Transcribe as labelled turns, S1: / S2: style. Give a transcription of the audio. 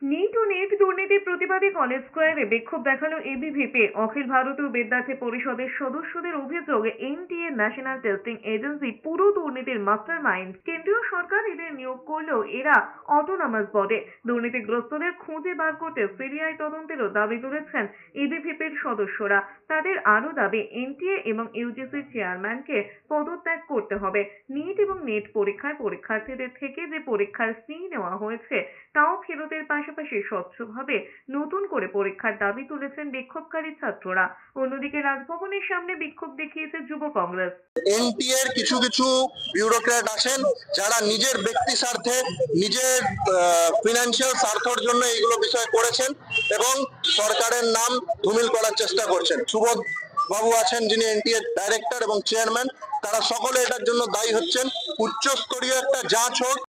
S1: NEET ও net দুর্নীতির প্রতিবাদে college স্কোয়ারে বিক্ষোভ দেখালো এবিভিপি। অখিল ভারতীয় বিদ্যার্থী পরিষদের সদস্যদের অভিযোগ, এনটিএ ন্যাশনাল টেস্টিং এজেন্সি পুরো দুর্নীতির মাস্টার মাইন্ড। কেন্দ্রীয় সরকার এদের নিয়োগ করলেও এরা অটোনমাস বডি। দুর্নীতিগ্রস্তদের খুঁজে বার করতে সিবিআই তদন্তেরও দাবি তুলেছেন এবিভিপির সদস্যরা। তাদের আরও দাবি, এনটিএ এবং ইউজিসির চেয়ারম্যানকে পদত্যাগ করতে হবে। নিট এবং নেট পরীক্ষায় পরীক্ষার্থীদের থেকে যে পরীক্ষার ফি নেওয়া হয়েছে তাও ফেরতের পাশাপাশি স্বচ্ছভাবে নতুন করে পরীক্ষার দাবি তুলেছেন বিক্ষোভকারী ছাত্ররা। অন্যদিকে রাজভবনের সামনে বিক্ষোভ দেখিয়েছে যুব কংগ্রেস।
S2: এনটিএ এর কিছু কিছু বিউরোক্র্যাট আছেন যারা নিজের ব্যক্তি স্বার্থে, নিজের ফিনান্সিয়াল স্বার্থের জন্য এইগুলো বিষয় করেছেন এবং সরকারের নাম ধুমিল করার চেষ্টা করছেন। সুবোধ বাবু আছেন যিনি এনটিএ ডাইরেক্টর এবং চেয়ারম্যান, তারা সকলে এটার জন্য দায়ী হচ্ছেন। উচ্চস্তরীয় একটা যাঁচ হোক।